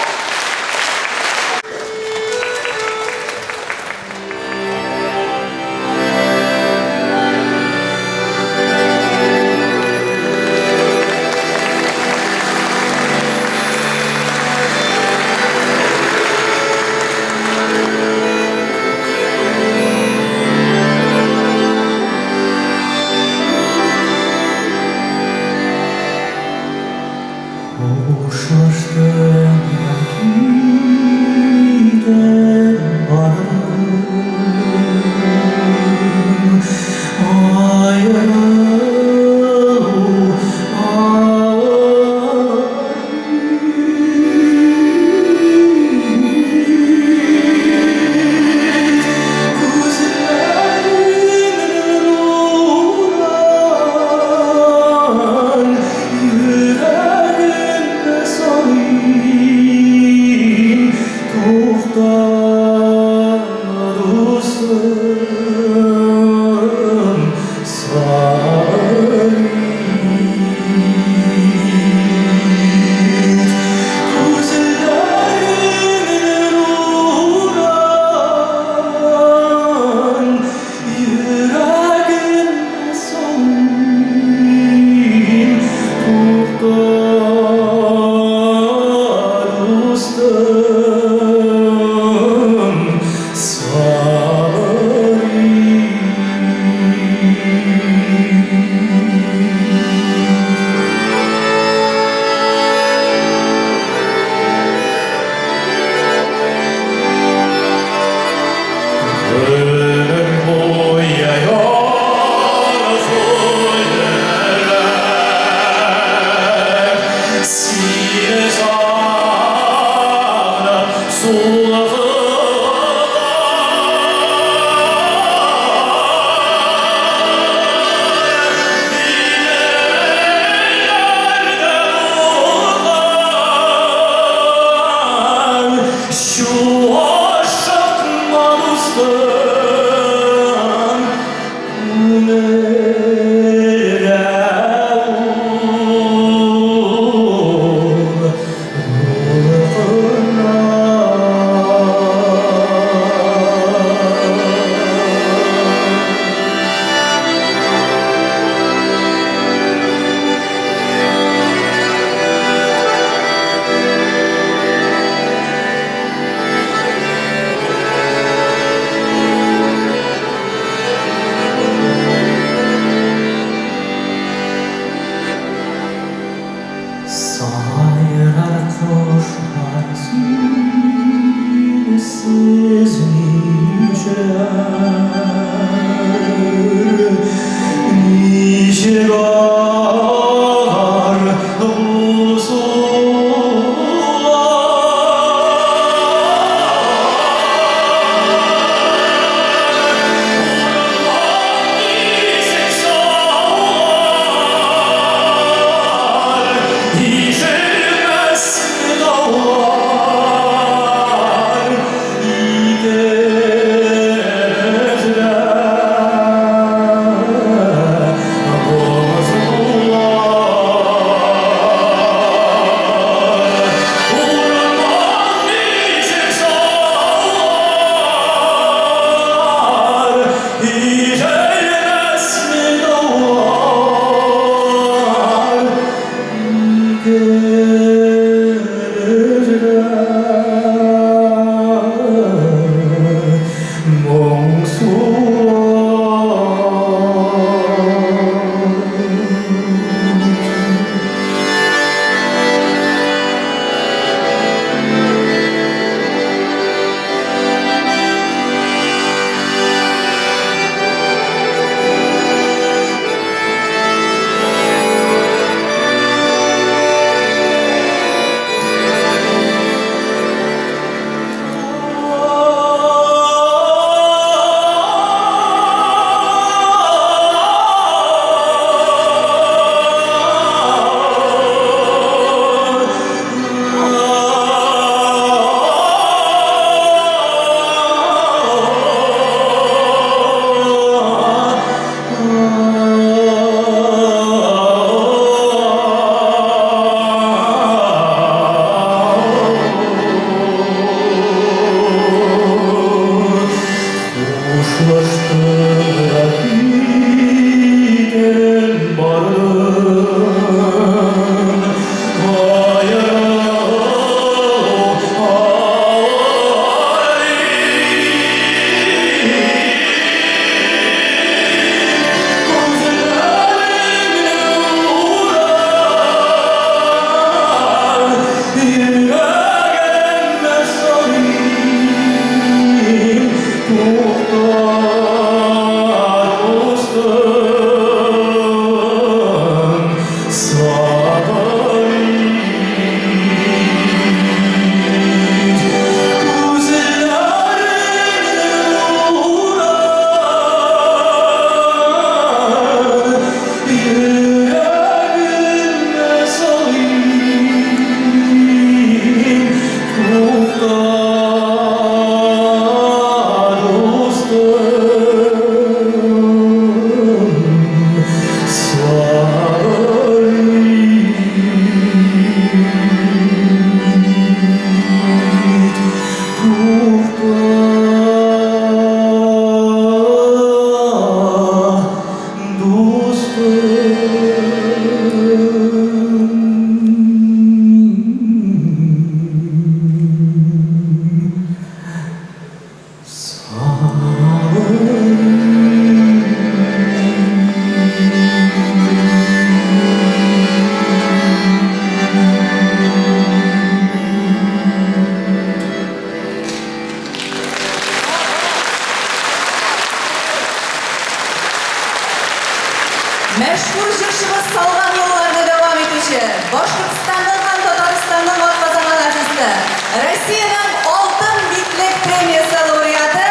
Meşhur jırşımız salgan yollarda devam etişi. Başkırtistan'ın hem Tataristan'ın atkazaman artisti. Rossiyanın Altın Bitlek Premiyası laureatı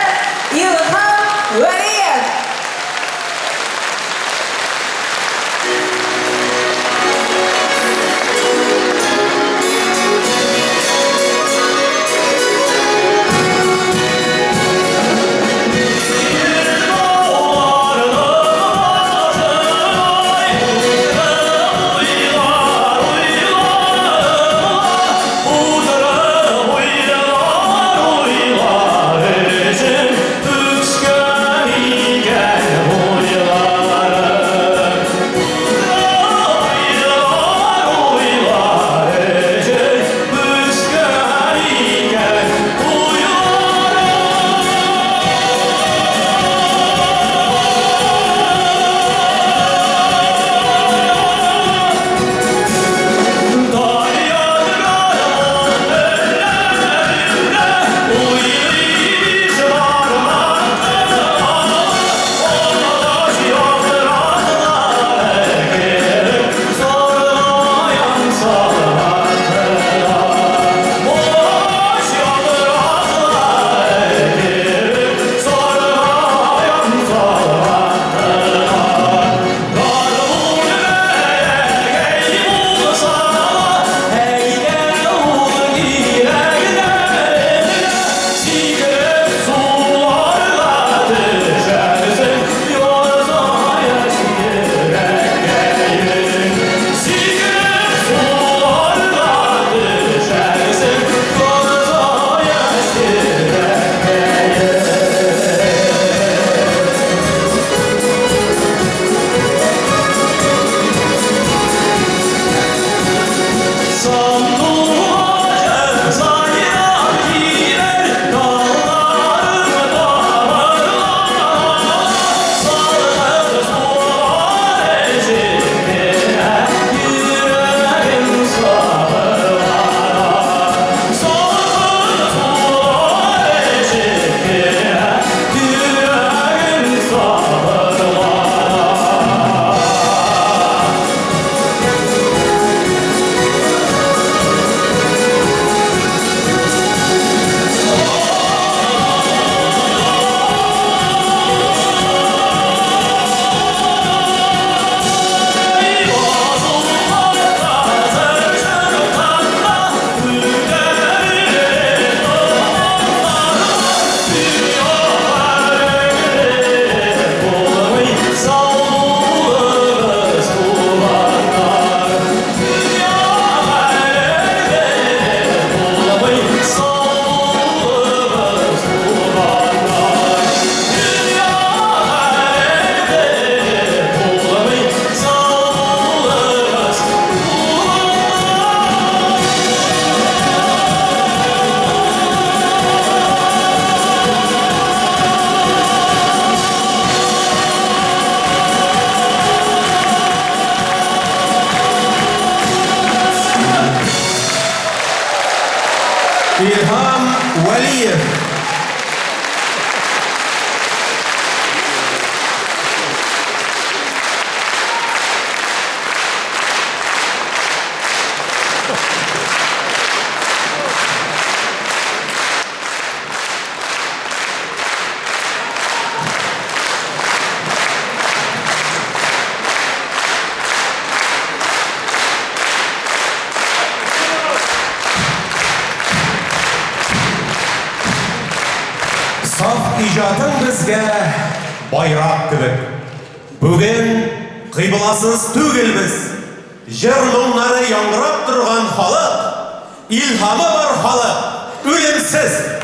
İlham Valiyev. Udara Aliyev. Saf ijadın bizge bayrak gibi. Bugün kıybulasız tügülbüz. Jırmınları yangırap durgan halık, ilhamı var halık, ölümsüz.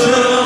Sure.